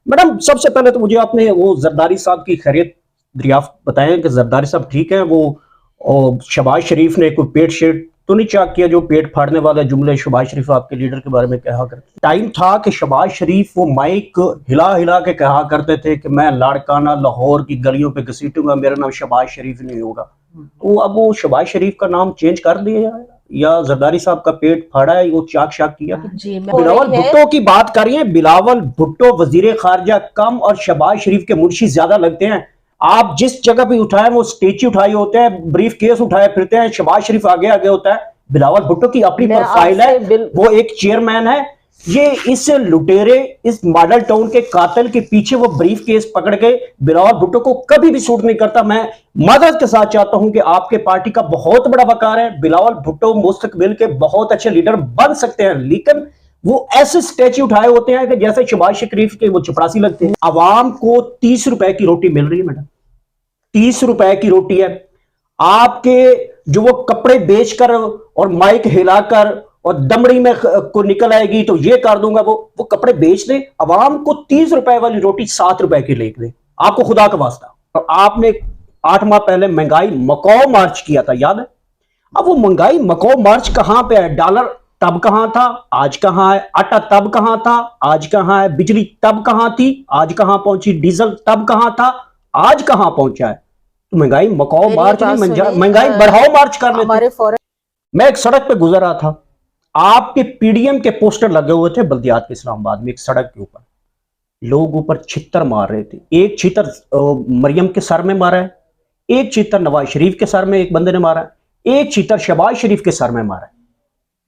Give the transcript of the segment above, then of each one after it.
Madam, सबसे पहले तो मुझे आपने वो जरदारी साहब की खैरियत दरियाफ्त बताएं कि जरदारी साहब ठीक है। वो और शहबाज शरीफ ने कोई पेट शेट तो नहीं चाक किया जो पेट फाड़ने वाला जुमले शहबाज शरीफ आपके लीडर के बारे में कहा करते। टाइम था कि शहबाज शरीफ वो माइक हिला हिला के कहा करते थे कि मैं लाड़काना लाहौर की गलियों पे घसीटूंगा, मेरा नाम शहबाज शरीफ नहीं होगा। तो अब वो शहबाज शरीफ का नाम चेंज कर दिया है या जरदारी साहब का पेट फाड़ा है, वो चाक शाक किया। जी मैं बिलावल भुट्टो की बात कर रही है। बिलावल भुट्टो वजीर खारजा कम और शहबाज शरीफ के मुंशी ज्यादा लगते हैं। आप जिस जगह पे उठाए वो स्टेच्यू उठाए होते हैं, ब्रीफ केस उठाए फिरते हैं, शहबाज शरीफ आगे आगे होता है। बिलावल भुट्टो की अपनी प्रोफाइल है, वो एक चेयरमैन है। ये इस लुटेरे, इस मॉडल टाउन के कातिल के पीछे वो ब्रीफ केस पकड़ के बिलावल भुट्टो को कभी भी सूट नहीं करता। मैं मदद के साथ चाहता हूं कि आपके पार्टी का बहुत बड़ा वकार है, बिलावल भुट्टो मुस्तकबिल के बहुत अच्छे लीडर बन सकते हैं, लेकिन वो ऐसे स्टैच्यू उठाए होते हैं कि जैसे शहबाज शरीफ के वो चपरासी लगते हैं। आवाम को 30 रुपए की रोटी मिल रही है मैडम, 30 रुपए की रोटी है। आपके जो वो कपड़े बेचकर और माइक हिलाकर और दमड़ी में को निकल आएगी तो ये कर दूंगा, वो कपड़े बेच दे, आवाम को 30 रुपए वाली रोटी 7 रुपए की लेकर दे, आपको खुदा का वास्ता। और आपने 8 माह पहले महंगाई मकाओ मार्च किया था, याद है? अब वो महंगाई मकाओ मार्च कहां पे है? डॉलर तब कहां था, आज कहां है? आटा तब कहां था, आज कहां है? बिजली तब कहां थी, आज कहां पहुंची? डीजल तब कहां था, आज कहां पहुंचा है? तो महंगाई मकाओ मार्च नहीं, महंगाई बढ़ाओ मार्च कर लेते। मैं एक सड़क पे गुजर रहा था, आपके पीडीएम के पोस्टर लगे हुए थे बल्दियात के इस्लामाबाद में। एक सड़क के ऊपर लोग ऊपर छितर मार रहे थे। एक छितर मरियम के सर में मारा है, एक छितर नवाज शरीफ के सर में एक बंदे ने मारा है, एक छितर शहबाज शरीफ के सर में मारा है।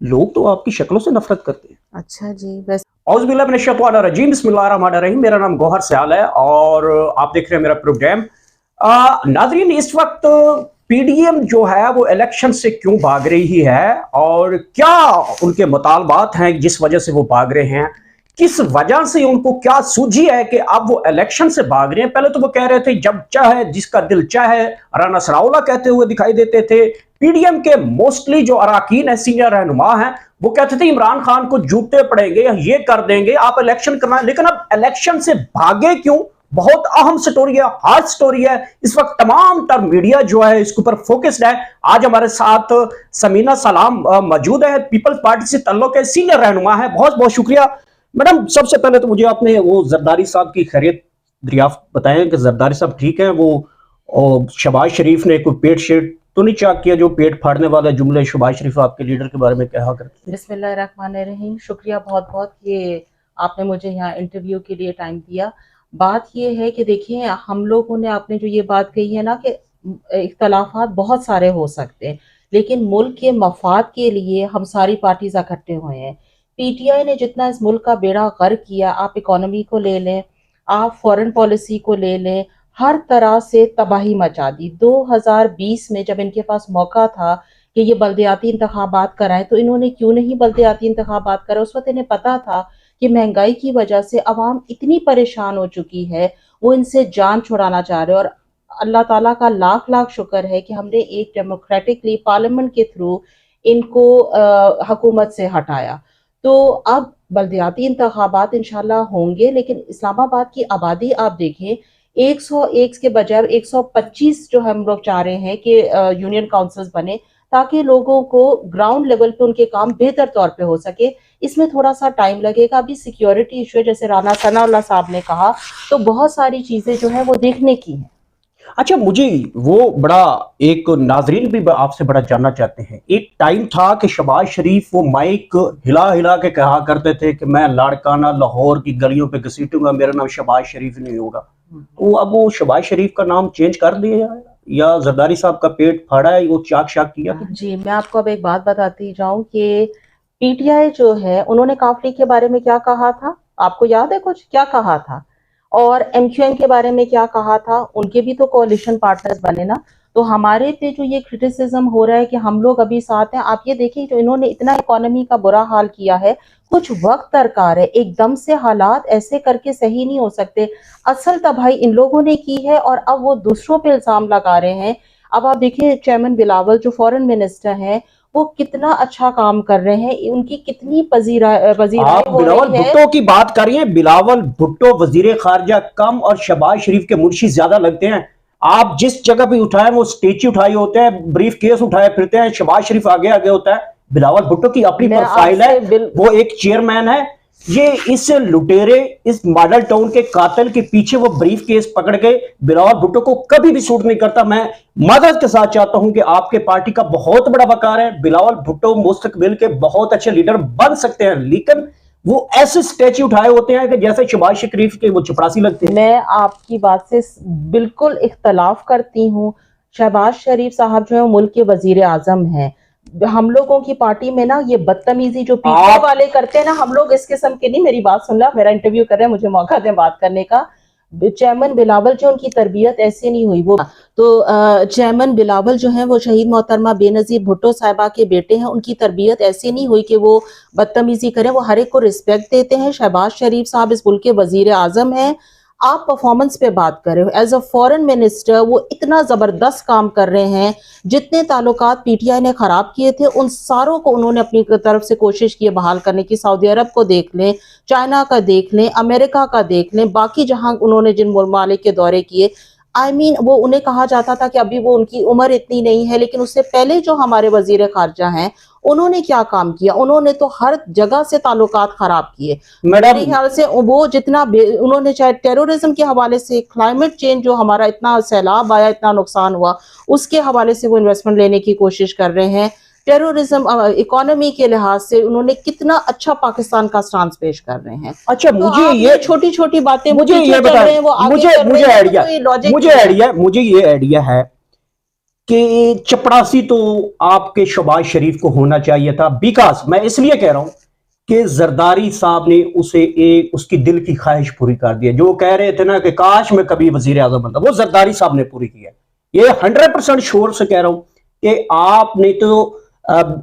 लोग तो आपकी शक्लों से नफरत करते हैं। अच्छा जी, बस औज़ुबिल्लाहि मिनश्शैतानिर्रजीम, बिस्मिल्लाहिर्रहमानिर्रहीम। मेरा नाम गौहर सयाल है और आप देख रहे हैं मेरा प्रोग्राम। नाज़रीन, इस वक्त पीडीएम जो है वो इलेक्शन से क्यों भाग रही है और क्या उनके मुतालबात हैं जिस वजह से वो भाग रहे हैं, किस वजह से उनको क्या सूझी है कि अब वो इलेक्शन से भाग रहे हैं। पहले तो वो कह रहे थे जब चाहे जिसका दिल चाहे, राना सराउला कहते हुए दिखाई देते थे। पीडीएम के मोस्टली जो अराकीन है, सीनियर रहनुमा हैं, वो कहते थे इमरान खान को जूते पड़ेंगे, ये कर देंगे, आप इलेक्शन करना। लेकिन अब इलेक्शन से भागे क्यों? बहुत अहम स्टोरी है, हार्ड स्टोरी है। इस वक्त तमाम तर मीडिया जो है इसके ऊपर फोकस्ड है। आज हमारे साथ समीना सलाम मौजूद है, पीपल्स पार्टी से ताल्लुक है, सीनियर रहनुमा है। बहुत बहुत शुक्रिया मैडम। सबसे पहले तो मुझे आपने वो जरदारी साहब की खैरियत दरियाफ्त बताएं कि जरदारी साहब ठीक है। वो और शहबाज शरीफ ने कोई पेट शेट तो नहीं चाक किया जो पेट फाड़ने वाला जुमले शहबाज शरीफ आपके लीडर के बारे में कहा करते। बिस्मिल्लाहिर्रहमानिर्रहीम। शुक्रिया बहुत बहुत कि आपने मुझे यहाँ इंटरव्यू के लिए टाइम दिया। बात ये है कि देखिए, हम लोगों ने आपने जो ये बात कही है ना कि इख्तलाफात बहुत सारे हो सकते हैं, लेकिन मुल्क के मफाद के लिए हम सारी पार्टीज इकट्ठे हुए हैं। पीटीआई ने जितना इस मुल्क का बेड़ा गर्क किया, आप इकोनॉमी को ले लें, आप फॉरेन पॉलिसी को ले लें, हर तरह से तबाही मचा दी। 2020 में जब इनके पास मौका था कि ये बल्दियाती इंतखाबात कराएं, तो इन्होंने क्यों नहीं बल्दियाती इंतखाबात कराए? उस वक्त इन्हें पता था कि महंगाई की वजह से अवाम इतनी परेशान हो चुकी है, वो इनसे जान छुड़ाना चाह रहे हैं। और अल्लाह ताला का लाख लाख शुक्र है कि हमने एक डेमोक्रेटिकली पार्लियामेंट के थ्रू इनको हुकूमत से हटाया। तो अब बल्दियाती इंतखाबात इंशाल्लाह होंगे, लेकिन इस्लामाबाद की आबादी आप देखें, 101 के बजाय 125 जो हम लोग चाह रहे हैं कि यूनियन काउंसिल्स बने, ताकि लोगों को ग्राउंड लेवल पे उनके काम बेहतर तौर पे हो सके। इसमें थोड़ा सा टाइम लगेगा। अभी सिक्योरिटी इशू है, जैसे राना सनाउल्लाह साहब ने कहा, तो बहुत सारी चीजें जो है वो देखने की हैं। अच्छा, मुझे वो बड़ा एक नाजरीन भी आपसे बड़ा जानना चाहते हैं। एक टाइम था कि शहबाज शरीफ वो माइक हिला हिला के कहा करते थे कि मैं लाड़काना लाहौर की गलियों पे घसीटूंगा, मेरा नाम शहबाज शरीफ नहीं होगा। तो अब वो शहबाज शरीफ का नाम चेंज कर दिया या जरदारी साहब का पेट फाड़ा है, वो चाक शाक किया? जी, मैं आपको अब एक बात बताती जाऊं कि पीटीआई जो है, उन्होंने काफली के बारे में क्या कहा था, आपको याद है कुछ क्या कहा था? और एमक्यूएम के बारे में क्या कहा था? उनके भी तो कोalition पार्टनर्स बने ना। तो हमारे पे जो ये क्रिटिसिज्म हो रहा है कि हम लोग अभी साथ हैं, आप ये देखिए, जो इन्होंने इतना इकोनॉमी का बुरा हाल किया है, कुछ वक्त दरकार है। एकदम से हालात ऐसे करके सही नहीं हो सकते। असल तबाही इन लोगों ने की है और अब वो दूसरों पे इल्जाम लगा रहे हैं। अब आप देखिए, चेयरमैन बिलावल जो फॉरेन मिनिस्टर हैं, वो कितना अच्छा काम कर रहे हैं, उनकी कितनी पजीराई आप हो बिलावल रही है। भुट्टो की बात करिए, बिलावल भुट्टो वजीर खारजा कम और शहबाज शरीफ के मुंशी ज्यादा लगते हैं। आप जिस जगह पे उठाए वो स्टेच्यू उठाए होते हैं, ब्रीफ केस उठाए फिरते हैं, शहबाज शरीफ आगे आगे होता है। बिलावल भुट्टो की अपनी मैं प्रोफाइल है, आपसे वो एक चेयरमैन है। ये इस लुटेरे, इस मॉडल टाउन के कातिल के पीछे वो ब्रीफ केस पकड़ के बिलावल भुट्टो को कभी भी सूट नहीं करता। मैं मदद के साथ चाहता हूं कि आपके पार्टी का बहुत बड़ा वकार है, बिलावल भुट्टो मुस्तकबिल के बहुत अच्छे लीडर बन सकते हैं, लेकिन वो ऐसे स्टैच्यू उठाए होते हैं कि जैसे शहबाज शरीफ के वो चपरासी लगते हैं। मैं आपकी बात से बिल्कुल इख्तलाफ करती हूँ। शहबाज शरीफ साहब जो है वो मुल्क के वजीर आजम हैं। हम लोगों की पार्टी में ना ये बदतमीजी जो पीटीआई वाले करते हैं ना, हम लोग इस किस्म के नहीं। मेरी बात सुन ला, मेरा इंटरव्यू कर रहे हैं, मुझे मौका दें बात करने का। चेयरमैन बिलावल जो, उनकी तरबियत ऐसे नहीं हुई। वो तो चेयरमैन बिलावल जो है वो शहीद मोहतरमा बेनजीर भुट्टो साहिबा के बेटे हैं। उनकी तरबियत ऐसे नहीं हुई कि वो बदतमीजी करें, वो हर एक को रिस्पेक्ट देते हैं। शहबाज शरीफ साहब इस मुल्क के वजीर आजम हैं। आप परफॉर्मेंस पे बात कर रहे हो, एज अ फॉरेन मिनिस्टर वो इतना जबरदस्त काम कर रहे हैं। जितने ताल्लुकात पीटीआई ने खराब किए थे उन सारों को उन्होंने अपनी तरफ से कोशिश की है बहाल करने की। सऊदी अरब को देख लें, चाइना का देख लें, अमेरिका का देख लें, बाकी जहां उन्होंने जिन ममालिक के दौरे किए, वो उन्हें कहा जाता था कि अभी वो उनकी उम्र इतनी नहीं है, लेकिन उससे पहले जो हमारे वजीर खारजा हैं उन्होंने क्या काम किया? उन्होंने तो हर जगह से ताल्लुकात खराब किए। मेरे ख्याल से वो जितना उन्होंने, चाहे टेररिज्म के हवाले से, क्लाइमेट चेंज जो हमारा इतना सैलाब आया, इतना नुकसान हुआ, उसके हवाले से वो इन्वेस्टमेंट लेने की कोशिश कर रहे हैं। टेररिज्म इकोनॉमी के लिहाज से उन्होंने कितना अच्छा पाकिस्तान का स्टांस पेश कर रहे हैं। अच्छा, तो मुझे ये छोटी छोटी बातें मुझे ये बता, मुझे ये आइडिया है कि चपड़ासी तो आपके शहबाज शरीफ को होना चाहिए था। बिकॉज मैं इसलिए कह रहा हूं कि जरदारी साहब ने उसे उसकी दिल की ख्वाहिश पूरी कर दी है। जो कह रहे थे ना कि काश मैं कभी वजीर आजम बनता, वो जरदारी साहब ने पूरी की है। ये 100% श्योर से कह रहा हूं कि आपने तो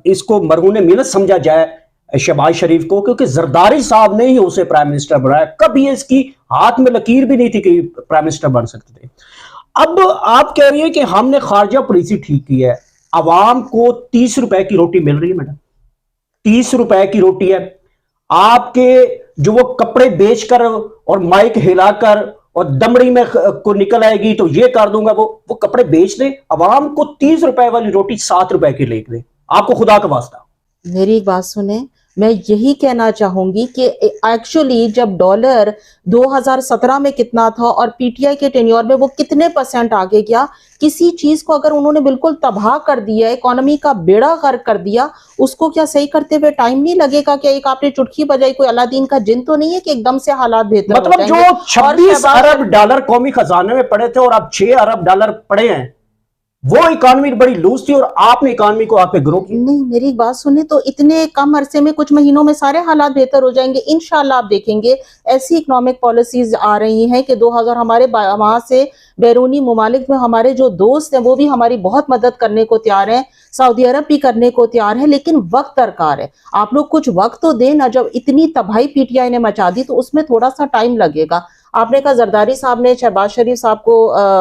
इसको मरहून मिलत समझा जाए शहबाज शरीफ को, क्योंकि जरदारी साहब ने ही उसे प्राइम मिनिस्टर बनाया। कभी इसकी हाथ में लकीर भी नहीं थी कि प्राइम मिनिस्टर बन सकते थे। अब आप कह रही है कि हमने खारजा पॉलिसी ठीक की है, अवाम को 30 रुपए की रोटी मिल रही है। मैडम 30 रुपए की रोटी है। आपके जो वो कपड़े बेचकर और माइक हिलाकर और दमड़ी में को निकल आएगी तो ये कर दूंगा, वो कपड़े बेच दे, अवाम को 30 रुपए वाली रोटी 7 रुपए की लेकर दे। आपको खुदा का वास्ता। मेरी एक बात सुने, मैं यही कहना चाहूंगी कि एक्चुअली जब डॉलर 2017 में कितना था और पीटीआई के टेन्योर में वो कितने % आगे गया, किसी चीज को अगर उन्होंने बिल्कुल तबाह कर दिया, इकोनॉमी का बेड़ा गर्क कर दिया, उसको क्या सही करते हुए टाइम नहीं लगेगा? क्या एक आपने चुटकी बजाई, कोई अलादीन का जिन तो नहीं है कि एकदम से हालात बेहतर मतलब जो 26 अरब डॉलर कौमी खजाने में पड़े थे और अब 6 अरब डॉलर पड़े हैं, वो इकोनॉमी बड़ी लूज थी और आपने इकोनॉमी को आपने ग्रो किया। नहीं, मेरी बात सुने, तो इतने कम अरसे में, कुछ महीनों में सारे हालात बेहतर हो जाएंगे इंशाल्लाह। आप देखेंगे ऐसी इकोनॉमिक पॉलिसीज आ रही हैं कि 2000 हमारे वहां से बैरूनी ममालिक में हमारे जो दोस्त हैं वो भी हमारी बहुत मदद करने को तैयार हैं, सऊदी अरब भी करने को तैयार है, लेकिन वक्त दरकार है। आप लोग कुछ वक्त तो दें ना। जब इतनी तबाही पीटीआई ने मचा दी तो उसमें थोड़ा सा टाइम लगेगा। आपने कहा जरदारी साहब ने शहबाज शरीफ साहब को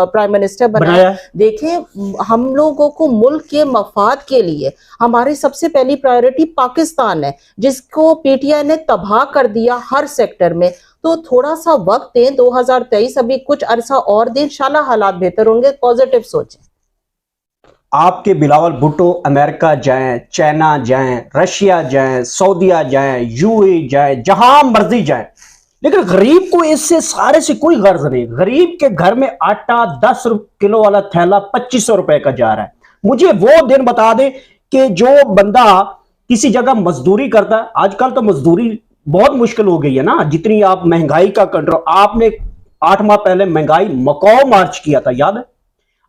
प्राइम मिनिस्टर बनाया। देखें, हम लोगों को मुल्क के मफाद के लिए हमारी सबसे पहली प्रायोरिटी पाकिस्तान है, जिसको पीटीआई ने तबाह कर दिया हर सेक्टर में। तो थोड़ा सा वक्त दें, 2023 अभी कुछ अरसा और दें, इंशाल्लाह हालात बेहतर होंगे। पॉजिटिव सोचें। आपके बिलावल भुट्टो अमेरिका जाएं, चाइना जाएं, रशिया जाएं, सऊदीया जाएं, यूएई जाएं, जहां मर्जी जाएं, लेकिन गरीब को इससे सारे से कोई गर्ज नहीं। गरीब के घर में आटा 10 किलो वाला थैला 2500 रुपए का जा रहा है। मुझे वो दिन बता दे कि जो बंदा किसी जगह मजदूरी करता है, आजकल तो मजदूरी बहुत मुश्किल हो गई है ना, जितनी आप महंगाई का कंट्रोल, आपने 8 माह पहले महंगाई मकाओ मार्च किया था, याद है?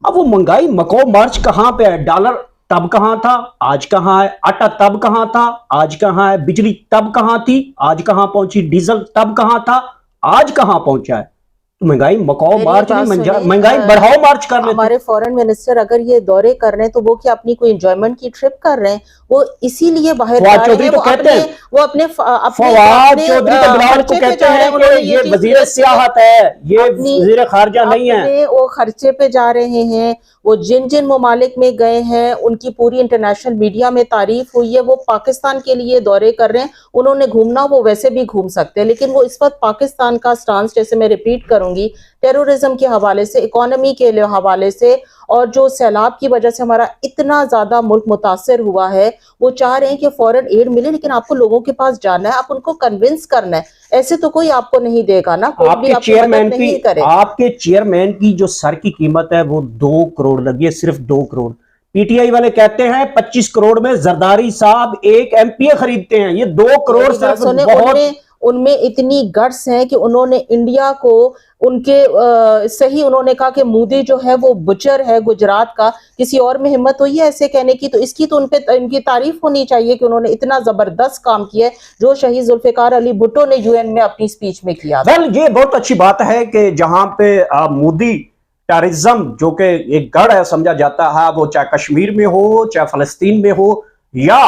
अब वो महंगाई मकाओ मार्च कहां पे है? डॉलर तब कहां था, आज कहां है? आटा तब कहां था, आज कहां है? बिजली तब कहां थी, आज कहां पहुंची? डीजल तब कहां था, आज कहां पहुंचा है? तो महंगाई मकाओ मार्च नहीं, महंगाई बढ़ाओ मार्च कर रहे थे। हमारे फॉरेन मिनिस्टर अगर ये दौरे कर रहे हैं तो वो क्या अपनी कोई एंजॉयमेंट की ट्रिप कर रहे हैं? वो इसीलिए बाहर जा रहे हैं। वो अपने फवाद चौधरी तो बिलावल को कहते हैं कि ये वजीर सियाहत है, ये वजीर खारजा नहीं है। वो खर्चे पे जा रहे हैं, वो जिन जिन ममालिक में गए हैं उनकी पूरी इंटरनेशनल मीडिया में तारीफ हुई है। वो पाकिस्तान के लिए दौरे कर रहे हैं, उन्होंने घूमना वो वैसे भी घूम सकते हैं, लेकिन वो इस वक्त पाकिस्तान का स्टांस, जैसे मैं रिपीट करूंगी, टेररिज्म के हवाले से, इकोनॉमी के हवाले से, और जो सैलाब की वजह से हमारा इतना ज्यादा मुल्क मुतासर हुआ है, वो चाह रहे हैं कि फॉरेन एड मिले, लेकिन आपको लोगों के पास जाना है, आप उनको कन्विंस करना है। ऐसे तो कोई आपको नहीं देगा ना, कोई भी आपकी मदद नहीं करेगा। आपके चेयरमैन की जो सर की कीमत है वो 2 करोड़ लगी है, सिर्फ 2 करोड़। पीटीआई वाले कहते हैं 25 करोड़ में जरदारी साहब एक एमपीए खरीदते हैं। ये 2 करोड़ सिर्फ बहुत। उनमें इतनी गट्स हैं कि उन्होंने इंडिया को सही उन्होंने कहा कि मोदी जो है वो बुचर है गुजरात का। किसी और में हिम्मत हुई है ऐसे कहने की? तो इसकी तो उनपे इनकी तारीफ होनी चाहिए कि उन्होंने इतना जबरदस्त काम किया है जो शहीद जुल्फिकार अली भुट्टो ने यूएन में अपनी स्पीच में किया। वेल, ये बहुत अच्छी बात है कि जहां पे मोदी टेररिज्म जो कि एक गढ़ है समझा जाता है, वो चाहे कश्मीर में हो, चाहे फलस्तीन में हो, या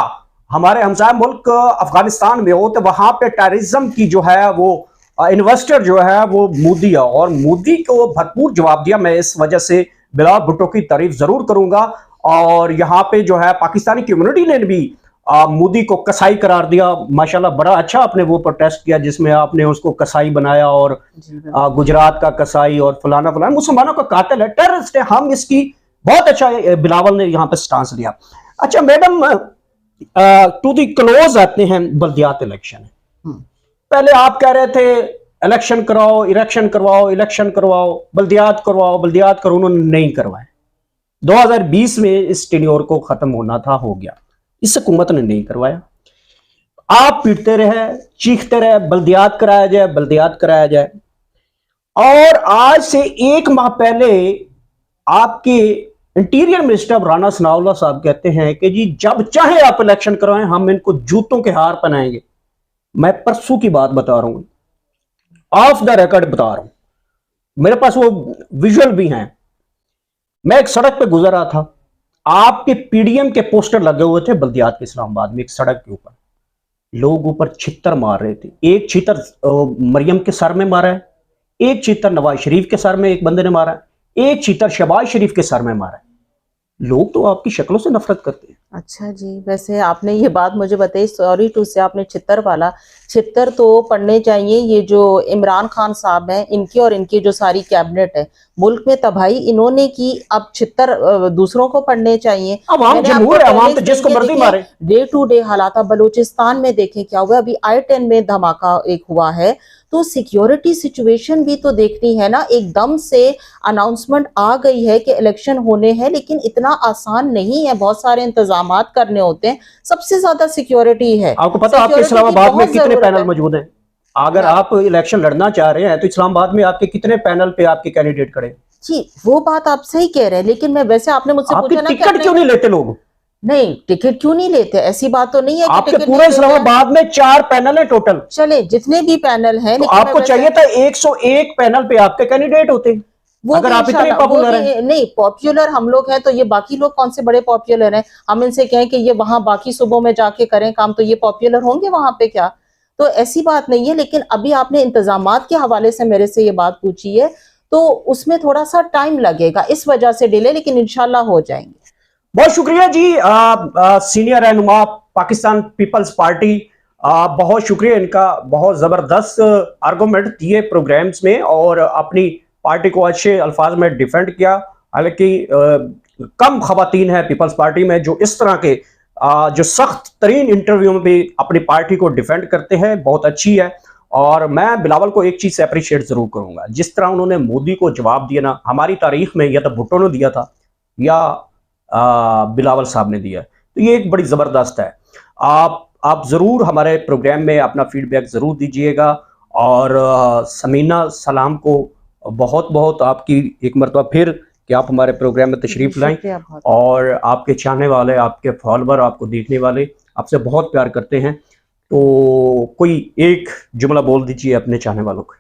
हमारे हमसाया मुल्क अफगानिस्तान में हो, तो वहां पे टेररिज्म की जो है वो इन्वेस्टर जो है वो मोदी है, और मोदी को भरपूर जवाब दिया। मैं इस वजह से बिलावल भुट्टो की तारीफ जरूर करूंगा। और यहाँ पे जो है पाकिस्तानी कम्युनिटी ने भी मोदी को कसाई करार दिया। माशाल्लाह बड़ा अच्छा आपने वो प्रोटेस्ट किया जिसमें आपने उसको कसाई बनाया, और गुजरात का कसाई और फलाना फलाना, मुसलमानों का कातिल है, टेररिस्ट है। हम इसकी बहुत अच्छा बिलावल ने यहाँ पे स्टांस लिया। अच्छा मैडम, टू दी क्लोज आते हैं बल्दियात इलेक्शन। पहले आप कह रहे थे इलेक्शन कराओ, इलेक्शन करवाओ, इलेक्शन करवाओ, बल्दियात करवाओ, बल्दियात करो, उन्होंने नहीं करवाए। 2020 में इस टेन्योर को खत्म होना था, हो गया, इस हुकूमत ने नहीं करवाया। आप पीटते रहे, चीखते रहे, बल्दियात कराया जाए, बल्दियात कराया जाए। और आज से 1 माह पहले आपके इंटीरियर मिनिस्टर राणा सनाउल्लाह साहब कहते हैं कि जी जब चाहे आप इलेक्शन करवाएं, हम इनको जूतों के हार पहनाएंगे। मैं परसों की बात बता रहा हूं, ऑफ द रिकॉर्ड बता रहा हूं, मेरे पास वो विजुअल भी हैं। मैं एक सड़क पे गुजर रहा था, आपके पीडीएम के पोस्टर लगे हुए थे बल्दियात के इस्लामाबाद में, एक सड़क के ऊपर लोग ऊपर छितर मार रहे थे। एक छितर मरियम के सर में मारा है, एक छितर नवाज शरीफ के सर में एक बंदे ने मारा है, एक छितर शहबाज शरीफ के सर में मारा है। लोग तो आपकी शक्लों से नफरत करते हैं। अच्छा जी, वैसे आपने ये बात मुझे बताई, सॉरी टू से, आपने छितर वाला, छितर तो पढ़ने चाहिए ये जो इमरान खान साहब हैं इनकी और इनकी जो सारी कैबिनेट है, मुल्क में तबाही इन्होंने की, अब छितर दूसरों को पढ़ने चाहिए। अवाम जमहूर है, अवाम तो जिसको मर्जी मारे। डे टू डे हालात बलूचिस्तान में देखें क्या हुआ, अभी I-10 में धमाका एक हुआ है, तो सिक्योरिटी सिचुएशन भी तो देखनी है ना। एकदम से अनाउंसमेंट आ गई है कि इलेक्शन होने हैं, लेकिन इतना आसान नहीं है, बहुत सारे इंतजामात करने होते हैं, सबसे ज्यादा सिक्योरिटी है। आपको पता है आपके इस्लामाबाद में कितने पैनल मौजूद हैं? अगर आप इलेक्शन लड़ना चाह रहे हैं तो इस्लामाबाद में आपके कितने पैनल पे आपके कैंडिडेट खड़े? जी वो बात आप सही कह रहे हैं, लेकिन मैं वैसे आपने मुझसे पूछा ना, टिकट क्यों नहीं लेते लोग? नहीं, टिकट क्यों नहीं लेते, ऐसी बात तो नहीं है। आपके पूरे इस्लामाबाद में 4 पैनल है टोटल। चले जितने भी पैनल हैं, तो आपको चाहिए था 101 पैनल पे आपके कैंडिडेट होते। वो अगर आप इतने पॉपुलर हैं। नहीं, पॉपुलर हम लोग हैं तो ये बाकी लोग कौन से बड़े पॉपुलर हैं? हम इनसे कहें कि ये वहां बाकी सूबों में जाके करें काम, तो ये पॉपुलर होंगे वहां पे क्या? तो ऐसी बात नहीं है। लेकिन अभी आपने इंतजामात के हवाले से मेरे से ये बात पूछी है, तो उसमें थोड़ा सा टाइम लगेगा, इस वजह से डिले, लेकिन इंशाल्लाह हो जाएंगे। बहुत शुक्रिया जी, सीनियर रहनुमा पाकिस्तान पीपल्स पार्टी, बहुत शुक्रिया इनका। बहुत जबरदस्त आर्गुमेंट दिए प्रोग्राम्स में और अपनी पार्टी को अच्छे अल्फाज में डिफेंड किया। हालांकि कम खवातीन है पीपल्स पार्टी में जो इस तरह के जो सख्त तरीन इंटरव्यू में भी अपनी पार्टी को डिफेंड करते हैं, बहुत अच्छी है। और मैं बिलावल को एक चीज से अप्रिशिएट जरूर करूंगा, जिस तरह उन्होंने मोदी को जवाब दिया ना, हमारी तारीख में या तो भुट्टो ने दिया था या बिलावल साहब ने दिया, तो ये एक बड़ी जबरदस्त है। आप जरूर हमारे प्रोग्राम में अपना फीडबैक जरूर दीजिएगा। और समीना सलाम को बहुत बहुत आपकी एक मरतबा फिर कि आप हमारे प्रोग्राम में तशरीफ लाएं, और आपके चाहने वाले, आपके फॉलोअर, आपको देखने वाले आपसे बहुत प्यार करते हैं। तो कोई एक जुमला बोल दीजिए अपने चाहने वालों को।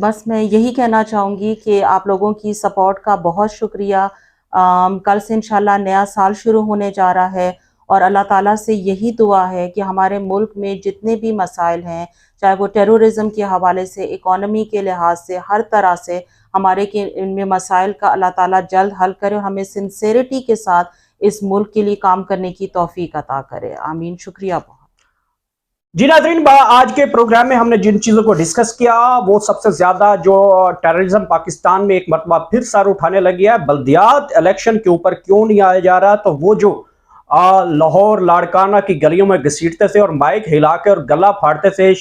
बस मैं यही कहना चाहूँगी कि आप लोगों की सपोर्ट का बहुत शुक्रिया। कल से इंशाल्लाह नया साल शुरू होने जा रहा है, और अल्लाह ताला से यही दुआ है कि हमारे मुल्क में जितने भी मसाइल हैं, चाहे वो टेररिज्म के हवाले से, इकोनॉमी के लिहाज से, हर तरह से हमारे के इनमें मसाइल का अल्लाह ताला जल्द हल करे और हमें सिंसेरिटी के साथ इस मुल्क के लिए काम करने की तौफीक अता करे। आमीन। शुक्रिया बहुत। जी नाज़रीन, आज के प्रोग्राम में हमने जिन चीज़ों को डिस्कस किया वो सबसे ज़्यादा जो टेररिज्म पाकिस्तान में एक मरतबा फिर सर उठाने लगी है, बल्दियात इलेक्शन के ऊपर क्यों नहीं आया जा रहा। तो वो जो लाहौर लाड़काना की गलियों में घसीटते थे और माइक हिला के और गला फाड़ते थे,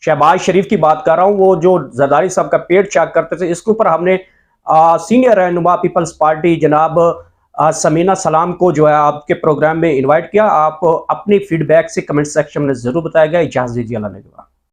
शहबाज शरीफ की बात कर रहा हूँ, वो जो जरदारी साहब का पेट चाक करते थे, इसके ऊपर हमने सीनियर रहनुमा पीपल्स पार्टी जनाब समीना सलाम को जो है आपके प्रोग्राम में इनवाइट किया। आप अपनी फीडबैक से कमेंट सेक्शन में जरूर बताएगा। इजाज़त दीजिए। अल्लाह ने दुआ।